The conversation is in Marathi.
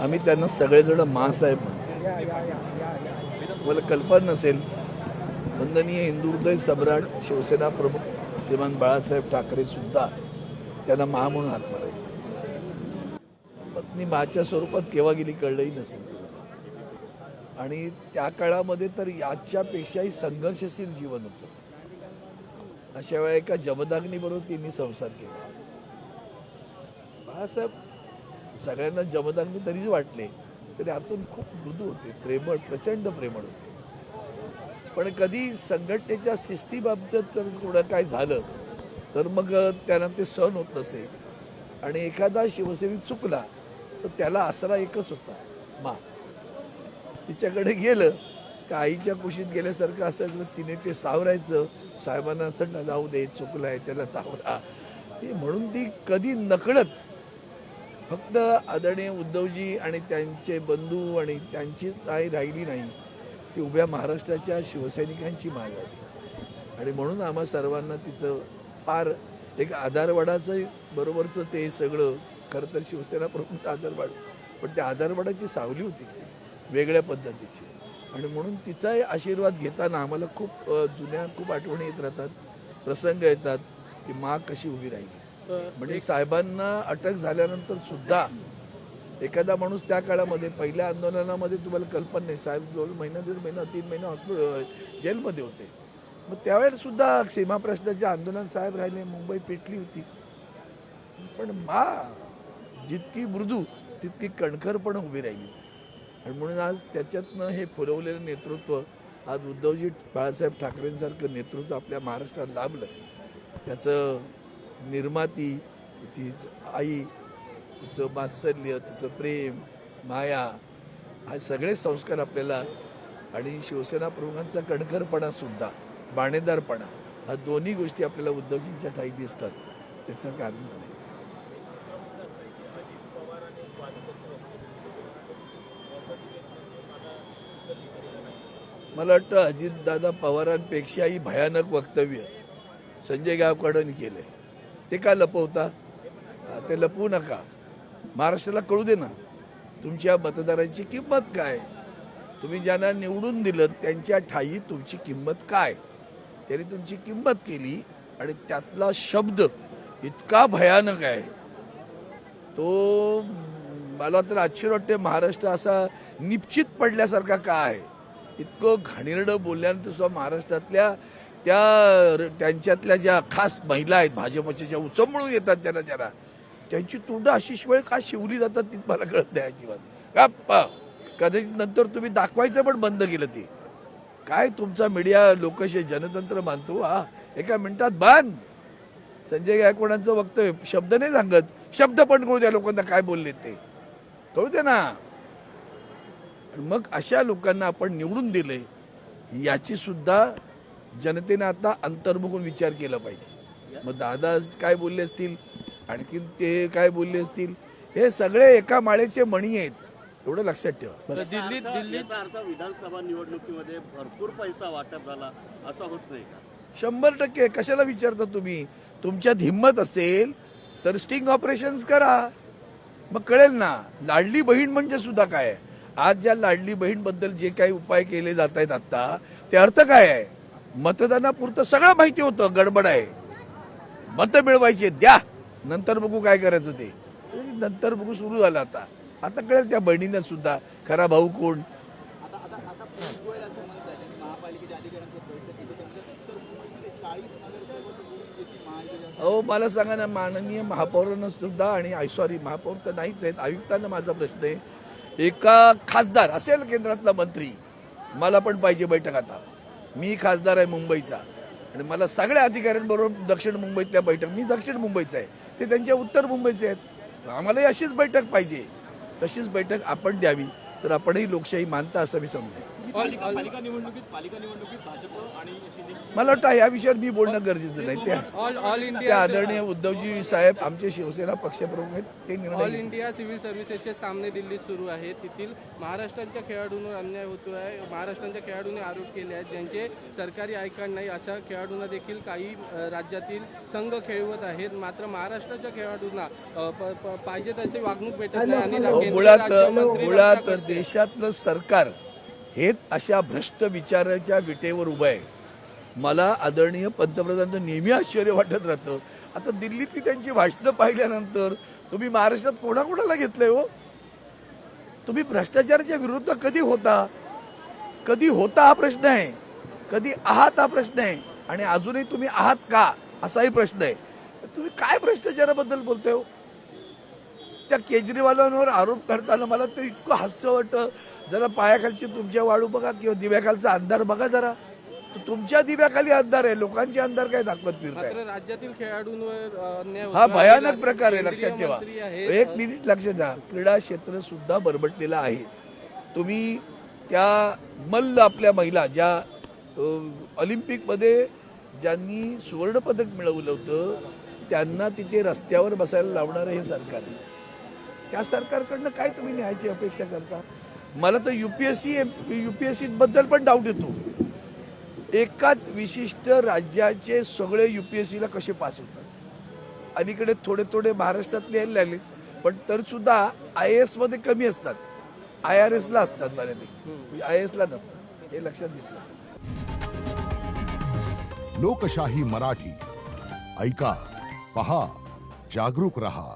आम्ही त्यांना सगळेजण मासाहेब म्हणतो. मला कल्पना नसेल, वंदनीय हिंदू हृदय सम्राट शिवसेना प्रमुख श्रीमान बाळासाहेब ठाकरे सुद्धा त्यांना मा म्हणून हाक मारायचे. पत्नी माच्या स्वरूपात केव्हा गेली कळलंही नसेल. आणि त्या काळामध्ये तर याच्यापेक्षाही संघर्षशील जीवन होतं. अशा वेळा एका जमदाग्नीबरोबर त्यांनी संसार केला. बाळासाहेब सगळ्यांना जमदाग्नी तरीच वाटले, तरी आतून खूप मृदू होते, प्रेमळ, प्रचंड प्रेमळ होते. पण कधी संघटनेच्या शिस्तीबाबतीत जर थोडं काय झालं तर मग त्यांना ते सहन होत नसे. आणि एखादा शिवसैनिक चुकला तर त्याला आसरा एकच होता, मा. तिच्याकडे गेलं का आईच्या कुशीत गेल्यासारखं असायचं. तिने ते सावरायचं, साहेबांना असं जाऊ दे, चुकलाय, त्याला सावरा. म्हणून ती कधी नकळत फक्त आदरणीय उद्धवजी आणि त्यांचे बंधू आणि त्यांची आई राहिली नाही, ती उभ्या महाराष्ट्राच्या शिवसैनिकांची माय झाली. आणि म्हणून आम्हा सर्वांना तिचं फार एक आधारवाडाचं बरोबरचं ते सगळं, खरं तर शिवसेना प्रमुख आधारवाड, पण त्या आधारवाडाची सावली होती वेगळ्या पद्धतीची. आणि म्हणून तिचाही आशीर्वाद घेताना आम्हाला खूप जुन्या खूप आठवणी येत राहतात, प्रसंग येतात की मा कशी उभी राहिली. म्हणजे साहेबांना अटक झाल्यानंतर सुद्धा एखादा माणूस त्या काळामध्ये पहिल्या आंदोलनामध्ये तुम्हाला कल्पना नाही, साहेब दोन महिना, 1.5 महिना, 3 महिना हॉस्पिटल जेलमध्ये होते. मग त्यावेळेस सुद्धा सीमा प्रश्नाचे आंदोलन साहेब राहिले, मुंबई पेटली होती. पण मा जितकी मृदू तितकी कणखर पण उभी राहिली. आणि म्हणून आज त्याच्यातनं हे फुलवलेलं नेतृत्व, आज उद्धवजी बाळासाहेब ठाकरेंसारखं नेतृत्व आपल्या महाराष्ट्रात लाभलं. त्याचं निर्माती, तिची आई, तिचं वात्सल्य, तिचं प्रेम, माया, हा सगळे संस्कार आपल्याला, आणि शिवसेना प्रमुखांचा कणखरपणा सुद्धा, बाणेदारपणा, हा दोन्ही गोष्टी आपल्याला उद्धवजींच्या ठाई दिसतात. त्याचं कारण नाही. मला वाटतं अजितदादा पवारांपेक्षाही भयानक वक्तव्य संजय गायकवाडांनी केले. ते का लपवता? ते लपवू नका. महाराष्ट्राला कळू दे ना तुमच्या मतदारांची किंमत काय. तुम्ही ज्यांना निवडून दिलं त्यांच्या ठायी तुमची किंमत काय. त्यांनी तुमची किंमत केली आणि त्यातला शब्द इतका भयानक आहे, तो मला तर आश्चर्य वाटते. महाराष्ट्र असा निश्चित पडल्यासारखा का आहे. इतकं घाणेरडं बोलल्यानंतर सुद्धा महाराष्ट्रातल्या त्यांच्यातल्या ज्या खास महिला आहेत भाजपच्या, ज्या उचंबळून येतात त्यांना त्यांची तोंड अशी वेळ का शिवली जातात ती मला कळत नाही अजिबात. का कदाचित नंतर तुम्ही दाखवायचं पण बंद केलं. ते काय तुमचा मीडिया लोकशाही जनतंत्र मानतो हा, एका मिनिटात बंद. संजय गायकवाडांचं वक्तव्य शब्द नाही सांगत, शब्द पण कळू द्या लोकांना काय बोलले ते कळू द्या ना. मग अशा लोकांना आपण निवडून दिले याची सुद्धा जनतेने आता अंतर्मुखून विचार केला पाहिजे. मग दादा काय बोलले असतील, आणखी ते काय बोलले असतील, हे सगळे एका माळेचे मणी आहेत, एवढं लक्षात ठेवा. दिल्लीत अर्थ विधानसभा निवडणुकीमध्ये भरपूर पैसा वाटप झाला असं होत नाही का? 100% कशाला विचारता तुम्ही. तुमच्यात हिंमत असेल तर स्टिंग ऑपरेशन्स करा, मग कळेल ना. लाडली बहीण म्हणजे सुद्धा काय. आज ज्या लाडली बहीण बद्दल जे काही उपाय केले जात आहेत आता, ते अर्थ काय आहे. मतदानापुरतं सगळं माहिती होतं, गडबड आहे, मतं मिळवायची द्या, नंतर बघू काय करायचं ते. नंतर बघू सुरू झालं. आता कळेल त्या बहिणींना सुद्धा खरा भाऊ कोण. अहो मला सांगा ना, माननीय महापौरांना सुद्धा, आणि सॉरी महापौर तर नाहीच आहेत, आयुक्तांना माझा प्रश्न आहे. एका खासदार असेल केंद्रातला मंत्री, मला पण पाहिजे बैठक. आता मी खासदार आहे मुंबईचा आणि मला सगळ्या अधिकाऱ्यांबरोबर दक्षिण मुंबईतल्या बैठक, मी दक्षिण मुंबईचा आहे, ते त्यांच्या उत्तर मुंबईचे आहेत, आम्हालाही अशीच बैठक पाहिजे. तशीच बैठक आपण द्यावी तर आपणही लोकशाही मानता असं मी समजेन. पालिका निवडणुकीत भाजप आणि शिंदे मला वाटतं या विषयावर मी बोलणं गरजेचं नाही. ऑल त्या इंडिया आदरणीय उद्धवजी साहेब आमचे शिवसेना पक्षप्रमुख आहेत, ते ऑल निर्णय इंडिया सिव्हिल सर्व्हिसेसचे सामने दिल्लीत सुरू आहेत. तेथील महाराष्ट्राच्या खेळाडूंवर अन्याय होतो आहे. महाराष्ट्राच्या खेळाडूंनी आरोप केले आहेत ज्यांचे सरकारी आय कार्ड नाही अशा खेळाडूंना देखील काही राज्यातील संघ खेळवत आहेत. मात्र महाराष्ट्राच्या खेळाडूंना पाहिजे तसे वागणूक भेटत नाही आणि केंद्रीय राज्यमंत्री मुळात रक्षा करते. देशातलं सरकार हेच अशा भ्रष्ट विचाराच्या विटेवर उभं आहे. मला आदरणीय पंतप्रधानांचं नेहमी आश्चर्य वाटत राहतं. आता दिल्लीतली त्यांची भाषणं पाहिल्यानंतर तुम्ही महाराष्ट्रात कोणाकोणाला घेतलंय हो? तुम्ही भ्रष्टाचाराच्या विरुद्ध कधी होता हा प्रश्न आहे, कधी आहात हा प्रश्न आहे, आणि अजूनही तुम्ही आहात का असाही प्रश्न आहे. तुम्ही काय भ्रष्टाचाराबद्दल बोलताय हो? त्या केजरीवालांवर आरोप करताना मला ते इतकं हास्य वाटतं. जरा पायाखालची तुमच्या वाळू बघा किंवा दिव्याखालचा अंधार बघा जरा. तुमच्या दिव्याखाली अंधार आहे, लोकांचे अंधार काय दाखवत फिरताय? मात्र राज्यातील खेळाडूंवर अन्याय होतो हा आहे. भयानक प्रकार आहे, लक्षात केंद्रीय ठेवा. मंत्री आहेत. एक मिनिट लक्षात घ्या, क्रीडा क्षेत्र सुद्धा बरबटलेलं आहे. तुम्ही त्या मल्ल आपल्या महिला ज्या ऑलिम्पिकमध्ये ज्यांनी सुवर्णपदक मिळवलं होतं त्यांना तिथे रस्त्यावर बसायला लावणारं हे सरकार आहे. त्या सरकारकडनं काय तुम्ही न्यायाची अपेक्षा करता? मला तर युपीएससी बद्दल पण डाऊट येतो. एकाच विशिष्ट राज्याचे सगळे युपीएससीला कसे पास होतात? अलीकडे थोडे थोडे महाराष्ट्रातले यायला लागले, पण तर सुद्धा IAS मध्ये कमी असतात, IRS ला असतात बऱ्यापैकी, IAS ला नसतात. हे लक्षात घेतलं. लोकशाही मराठी ऐका, पहा, जागरूक रहा.